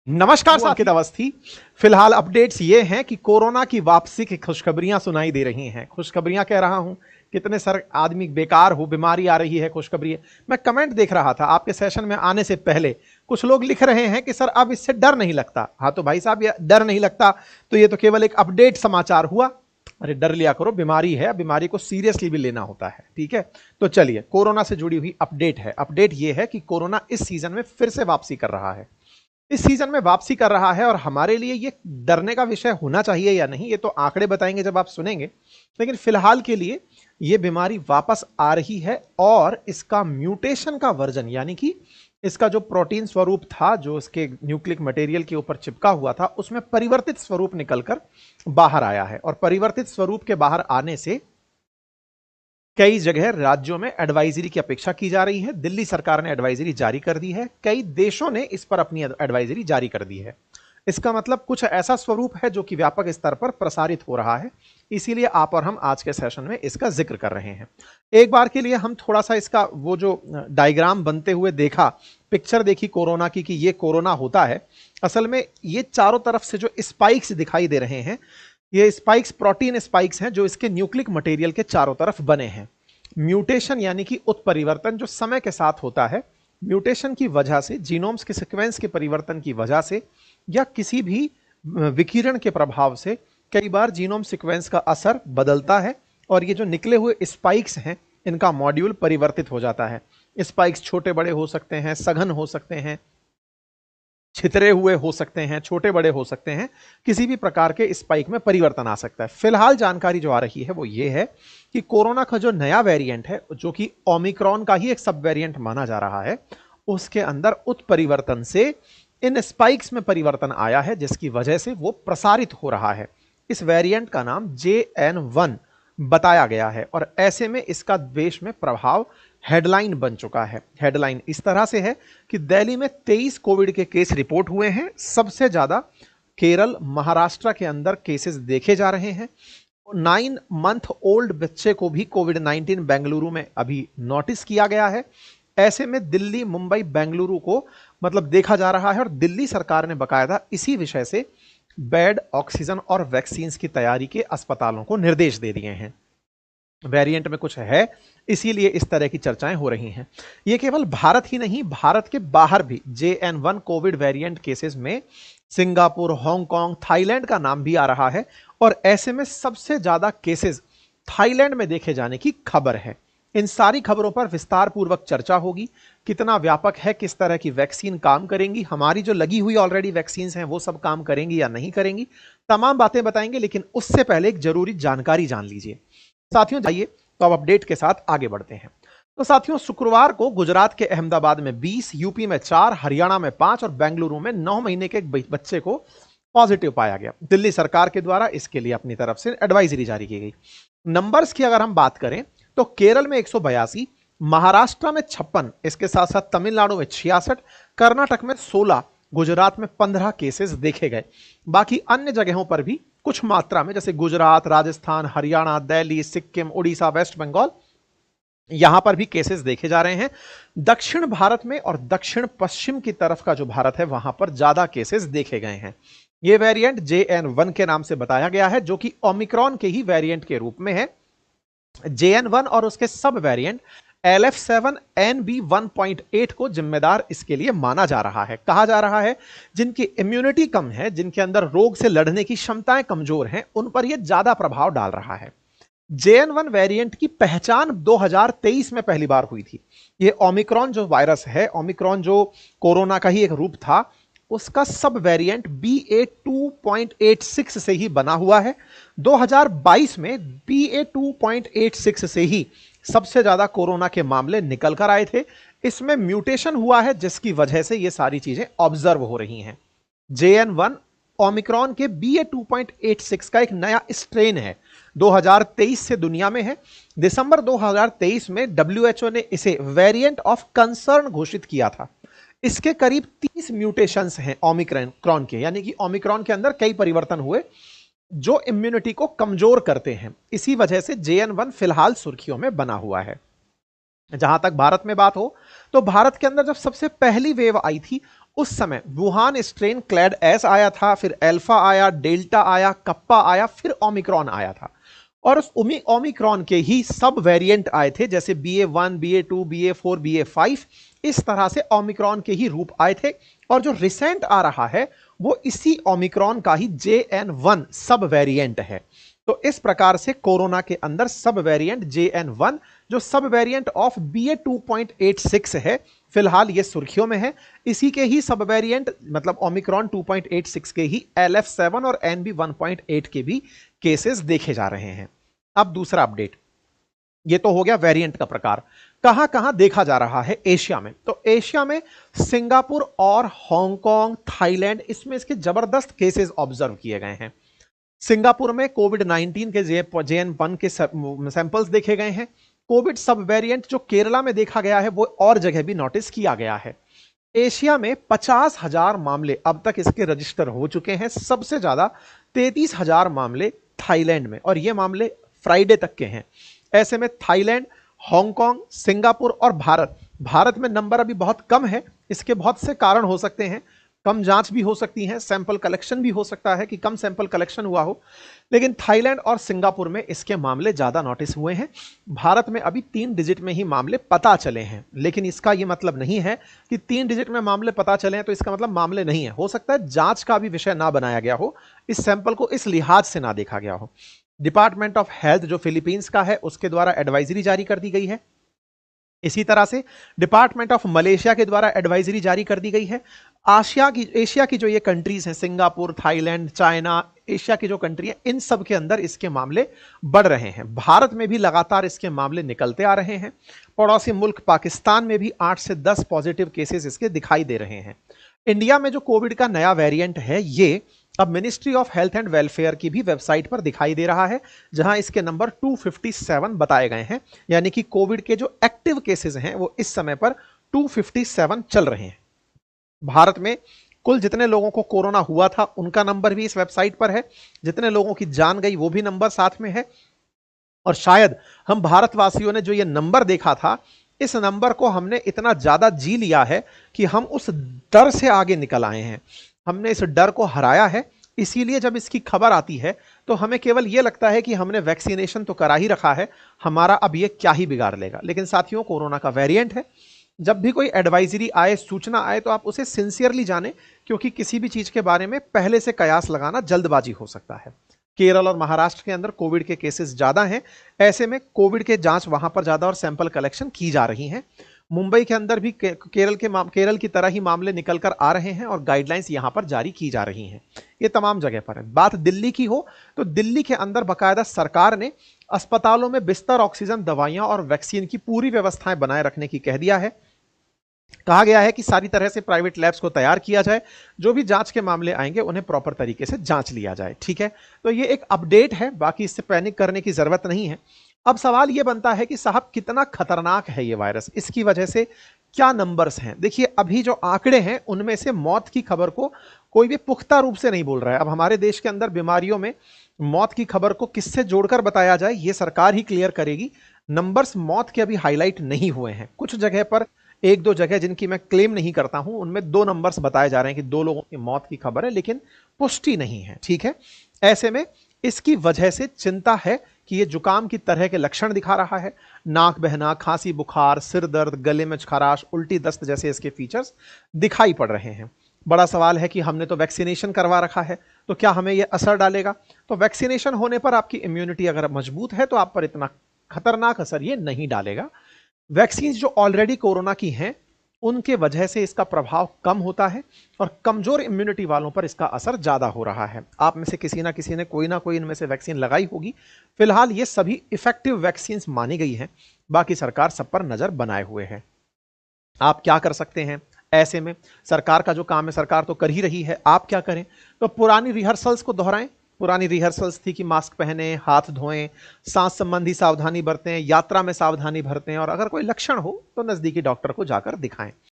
नमस्कार साथी अवस्थी। फिलहाल अपडेट्स ये हैं कि कोरोना की वापसी की खुशखबरियां सुनाई दे रही हैं। खुशखबरियां कह रहा हूं, कितने सारे आदमी बेकार हो, बीमारी आ रही है, खुशखबरी है। मैं कमेंट देख रहा था आपके सेशन में आने से पहले, कुछ लोग लिख रहे हैं कि सर अब इससे डर नहीं लगता। हाँ तो भाई साहब, ये डर नहीं लगता तो ये तो केवल एक अपडेट समाचार हुआ। अरे डर लिया करो, बीमारी है, बीमारी को सीरियसली भी लेना होता है, ठीक है। तो चलिए, कोरोना से जुड़ी हुई अपडेट है। अपडेट ये है कि कोरोना इस सीजन में फिर से वापसी कर रहा है। इस सीजन में वापसी कर रहा है और हमारे लिए ये डरने का विषय होना चाहिए या नहीं, ये तो आंकड़े बताएंगे जब आप सुनेंगे। लेकिन फिलहाल के लिए ये बीमारी वापस आ रही है और इसका म्यूटेशन का वर्जन, यानी कि इसका जो प्रोटीन स्वरूप था, जो इसके न्यूक्लिक मटेरियल के ऊपर चिपका हुआ था, उसमें परिवर्तित स्वरूप निकलकर बाहर आया है। और परिवर्तित स्वरूप के बाहर आने से कई जगह राज्यों में एडवाइजरी की अपेक्षा की जा रही है। दिल्ली सरकार ने एडवाइजरी जारी कर दी है, कई देशों ने इस पर अपनी एडवाइजरी जारी कर दी है। इसका मतलब कुछ ऐसा स्वरूप है जो कि व्यापक स्तर पर प्रसारित हो रहा है। इसीलिए आप और हम आज के सेशन में इसका जिक्र कर रहे हैं। एक बार के लिए हम थोड़ा सा इसका वो जो डायग्राम बनते हुए देखा, पिक्चर देखी कोरोना की कि ये कोरोना होता है। असल में ये चारों तरफ से जो स्पाइक्स दिखाई दे रहे हैं, ये स्पाइक्स प्रोटीन स्पाइक्स हैं जो इसके न्यूक्लिक मटेरियल के चारों तरफ बने हैं। म्यूटेशन यानी कि उत्परिवर्तन जो समय के साथ होता है, म्यूटेशन की वजह से, जीनोम्स के सीक्वेंस के परिवर्तन की वजह से या किसी भी विकिरण के प्रभाव से कई बार जीनोम सीक्वेंस का असर बदलता है और ये जो निकले हुए स्पाइक्स हैं, इनका मॉड्यूल परिवर्तित हो जाता है। स्पाइक्स छोटे बड़े हो सकते हैं, सघन हो सकते हैं, छितरे हुए हो सकते हैं, छोटे बड़े हो सकते हैं, किसी भी प्रकार के स्पाइक में परिवर्तन आ सकता है। फिलहाल जानकारी जो आ रही है वो ये है कि कोरोना का जो नया वेरिएंट है, जो कि ओमिक्रॉन का ही एक सब वेरिएंट माना जा रहा है, उसके अंदर उत्परिवर्तन से इन स्पाइक्स में परिवर्तन आया है, जिसकी वजह से वो प्रसारित हो रहा है। इस वेरिएंट का नाम JN1 बताया गया है और ऐसे में इसका देश में प्रभाव हेडलाइन बन चुका है। हेडलाइन इस तरह से है कि दिल्ली में 23 कोविड के केस रिपोर्ट हुए हैं। सबसे ज्यादा केरल, महाराष्ट्र के अंदर केसेस देखे जा रहे हैं। 9 मंथ ओल्ड बच्चे को भी कोविड-19 बेंगलुरु में अभी नोटिस किया गया है। ऐसे में दिल्ली, मुंबई, बेंगलुरु को मतलब देखा जा रहा है और दिल्ली सरकार ने बकायदा इसी विषय से बेड, ऑक्सीजन और वैक्सीन की तैयारी के अस्पतालों को निर्देश दे दिए हैं। वेरिएंट में कुछ है, इसीलिए इस तरह की चर्चाएं हो रही हैं। ये केवल भारत ही नहीं, भारत के बाहर भी JN1 कोविड वेरिएंट केसेस में सिंगापुर, हांगकांग, थाईलैंड का नाम भी आ रहा है और ऐसे में सबसे ज्यादा केसेस थाईलैंड में देखे जाने की खबर है। इन सारी खबरों पर विस्तार पूर्वक चर्चा होगी। कितना व्यापक है, किस तरह की वैक्सीन काम करेंगी, हमारी जो लगी हुई ऑलरेडी वैक्सीन हैं वो सब काम करेंगी या नहीं करेंगी, तमाम बातें बताएंगे। लेकिन उससे पहले एक जरूरी जानकारी जान लीजिए साथियों। जाइए तो अब अपडेट के साथ आगे बढ़ते हैं। तो साथियों, शुक्रवार को गुजरात के अहमदाबाद में 20, यूपी में 4, हरियाणा में 5 और बेंगलुरु में 9 महीने के एक बच्चे को पॉजिटिव पाया गया। दिल्ली सरकार के द्वारा इसके लिए अपनी तरफ से एडवाइजरी जारी की गई। नंबर्स की अगर हम बात करें तो केरल में 182, महाराष्ट्र में 56, इसके साथ साथ तमिलनाडु में 66, कर्नाटक में 16, गुजरात में 15 केसेस देखे गए। बाकी अन्य जगहों पर भी कुछ मात्रा में, जैसे गुजरात, राजस्थान, हरियाणा, दिल्ली, सिक्किम, उड़ीसा, वेस्ट बंगाल, यहां पर भी केसेस देखे जा रहे हैं। दक्षिण भारत में और दक्षिण पश्चिम की तरफ का जो भारत है, वहां पर ज्यादा केसेस देखे गए हैं। यह वेरिएंट JN1 के नाम से बताया गया है, जो कि ओमिक्रॉन के ही वेरिएंट के रूप में है। JN1 और उसके सब वेरिएंट LF7NB1.8 को जिम्मेदार इसके लिए माना जा रहा है। कहा जा रहा है जिनकी इम्यूनिटी कम है, जिनके अंदर रोग से लड़ने की क्षमताएं कमजोर हैं, उन पर यह ज्यादा प्रभाव डाल रहा है। JN1 वेरिएंट की पहचान 2023 में पहली बार हुई थी। यह ओमिक्रॉन जो वायरस है, ओमिक्रॉन जो कोरोना का ही एक रूप था, उसका सब वेरिएंट BA.2.86 से ही बना हुआ है। 2022 में BA.2.86 से ही सबसे ज्यादा कोरोना के मामले निकल कर आए थे। इसमें म्यूटेशन हुआ है, जिसकी वजह से ये सारी चीजें ऑब्जर्व हो रही हैं। JN1 ओमिक्रॉन के BA.2.86 का एक नया स्ट्रेन है, 2023 से दुनिया में है। दिसंबर 2023 में WHO ने इसे वेरिएंट ऑफ कंसर्न घोषित किया था। इसके करीब 30 म्यूटेशंस हैं ओमिक्रॉन के, यानी कि ओमिक्रॉन के अंदर कई परिवर्तन हुए जो इम्यूनिटी को कमजोर करते हैं। इसी वजह से JN1 फिलहाल सुर्खियों में बना हुआ है। जहां तक भारत में बात हो तो भारत के अंदर जब सबसे पहली वेव आई थी उस समय वुहान स्ट्रेन क्लैड एस आया था, फिर अल्फा आया, डेल्टा आया, कप्पा आया, फिर ओमिक्रॉन आया था। और उस ओमिक्रॉन के ही सब वेरिएंट आए थे, जैसे BA.1, BA.2, BA.4, BA.5, इस तरह से ओमिक्रॉन के ही रूप आए थे। और जो रिसेंट आ रहा है वो इसी ओमिक्रॉन का ही JN.1 सब वेरिएंट है। तो इस प्रकार से कोरोना के अंदर सब वेरिएंट JN.1 जो सब वेरिएंट ऑफ BA.2.86 है, फिलहाल ये सुर्खियों में है। इसी के ही सब वेरिएंट मतलब ओमिक्रॉन 2.86 के ही LF7 और NB.1.8 के भी केसेस देखे जा रहे हैं। अब दूसरा अपडेट, ये तो हो गया वेरिएंट का प्रकार। कहां कहां देखा जा रहा है एशिया में, तो एशिया में सिंगापुर और हांगकांग, थाईलैंड, इसमें इसके जबरदस्त केसेस ऑब्जर्व किए गए हैं। सिंगापुर में कोविड-19 के JN.1 के सैंपल्स देखे गए हैं। कोविड सब वेरिएंट जो केरला में देखा गया है वो और जगह भी नोटिस किया गया है। एशिया में 50,000 मामले अब तक इसके रजिस्टर हो चुके हैं। सबसे ज्यादा 33,000 मामले थाईलैंड में, और ये मामले फ्राइडे तक के हैं। ऐसे में थाईलैंड, हांगकांग, सिंगापुर और भारत में नंबर अभी बहुत कम है। इसके बहुत से कारण हो सकते हैं, कम जांच भी हो सकती है, सैंपल कलेक्शन भी हो सकता है कि कम सैंपल कलेक्शन हुआ हो, लेकिन थाईलैंड और सिंगापुर में इसके मामले ज्यादा नोटिस हुए हैं। भारत में अभी 3 डिजिट में ही मामले पता चले हैं, लेकिन इसका यह मतलब नहीं है कि 3 डिजिट में मामले पता चले हैं तो इसका मतलब मामले नहीं है। हो सकता है जांच का भी विषय ना बनाया गया हो, इस सैंपल को इस लिहाज से ना देखा गया हो। डिपार्टमेंट ऑफ हेल्थ जो फिलीपींस का है उसके द्वारा एडवाइजरी जारी कर दी गई है। इसी तरह से डिपार्टमेंट ऑफ मलेशिया के द्वारा एडवाइजरी जारी कर दी गई है। एशिया की जो ये कंट्रीज हैं, सिंगापुर, थाईलैंड, चाइना, एशिया की जो कंट्री है, इन सब के अंदर इसके मामले बढ़ रहे हैं। भारत में भी लगातार इसके मामले निकलते आ रहे हैं। पड़ोसी मुल्क पाकिस्तान में भी 8 से 10 पॉजिटिव केसेस इसके दिखाई दे रहे हैं। इंडिया में जो कोविड का नया वेरिएंट है ये अब ministry of health and welfare की भी वेबसाइट पर दिखाई दे रहा है, जहां इसके नंबर 257 बताए गए हैं। यानी कि कोविड के जो एक्टिव केसेस हैं वो इस समय पर 257 चल रहे हैं। भारत में कुल जितने लोगों को कोरोना हुआ था उनका नंबर भी इस वेबसाइट पर है, जितने लोगों की जान गई वो भी नंबर साथ में है। और शायद हम भारतवासियों ने जो ये नंबर देखा था, इस नंबर को हमने इतना ज्यादा जी लिया है कि हम उस डर से आगे निकल आए हैं। हमने इस डर को हराया है। इसीलिए जब इसकी खबर आती है तो हमें केवल यह लगता है कि हमने वैक्सीनेशन तो करा ही रखा है, हमारा अब ये क्या ही बिगाड़ लेगा। लेकिन साथियों, कोरोना का वेरिएंट है। जब भी कोई एडवाइजरी आए, सूचना आए, तो आप उसे सिंसियरली जानें, क्योंकि किसी भी चीज के बारे में पहले से कयास लगाना जल्दबाजी हो सकता है। केरल और महाराष्ट्र के अंदर कोविड के केसेस ज्यादा हैं। ऐसे में कोविड के जांच वहां पर ज्यादा और सैंपल कलेक्शन की जा रही हैं। मुंबई के अंदर भी केरल की तरह ही मामले निकल कर आ रहे हैं और गाइडलाइंस यहां पर जारी की जा रही हैं। ये तमाम जगह पर है। बात दिल्ली की हो तो दिल्ली के अंदर बाकायदा सरकार ने अस्पतालों में बिस्तर, ऑक्सीजन, दवाइयां और वैक्सीन की पूरी व्यवस्थाएं बनाए रखने की कह दिया है। कहा गया है कि सारी तरह से प्राइवेट लैब्स को तैयार किया जाए, जो भी जांच के मामले आएंगे उन्हें प्रॉपर तरीके से जांच लिया जाए। ठीक है, तो ये एक अपडेट है, बाकी इससे पैनिक करने की जरूरत नहीं है। अब सवाल ये बनता है कि साहब कितना खतरनाक है ये वायरस, इसकी वजह से क्या नंबर्स हैं। देखिए, अभी जो आंकड़े हैं उनमें से मौत की खबर को कोई भी पुख्ता रूप से नहीं बोल रहा है। अब हमारे देश के अंदर बीमारियों में मौत की खबर को किससे जोड़कर बताया जाए, ये सरकार ही क्लियर करेगी। नंबर्स मौत के अभी हाईलाइट नहीं हुए हैं। कुछ जगह पर, एक दो जगह जिनकी मैं क्लेम नहीं करता हूं, उनमें 2 नंबर्स बताए जा रहे हैं कि 2 लोगों की मौत की खबर है, लेकिन पुष्टि नहीं है। ठीक है, ऐसे में इसकी वजह से चिंता है कि ये जुकाम की तरह के लक्षण दिखा रहा है। नाक बहना, खांसी, बुखार, सिर दर्द, गले में खराश, उल्टी, दस्त जैसे इसके फीचर्स दिखाई पड़ रहे हैं। बड़ा सवाल है कि हमने तो वैक्सीनेशन करवा रखा है, तो क्या हमें यह असर डालेगा? तो वैक्सीनेशन होने पर आपकी इम्यूनिटी अगर मजबूत है तो आप पर इतना खतरनाक असर ये नहीं डालेगा। वैक्सीन जो ऑलरेडी कोरोना की हैं उनके वजह से इसका प्रभाव कम होता है और कमजोर इम्यूनिटी वालों पर इसका असर ज्यादा हो रहा है। आप में से किसी ना किसी ने कोई ना कोई इनमें से वैक्सीन लगाई होगी। फिलहाल ये सभी इफेक्टिव वैक्सीन मानी गई हैं, बाकी सरकार सब पर नजर बनाए हुए है। आप क्या कर सकते हैं ऐसे में? सरकार का जो काम है सरकार तो कर ही रही है, आप क्या करें? तो पुरानी रिहर्सल्स को दोहराएं। पुरानी रिहर्सल्स थी कि मास्क पहने, हाथ धोएं, सांस संबंधी सावधानी बरतें, यात्रा में सावधानी बरतें और अगर कोई लक्षण हो तो नजदीकी डॉक्टर को जाकर दिखाएं।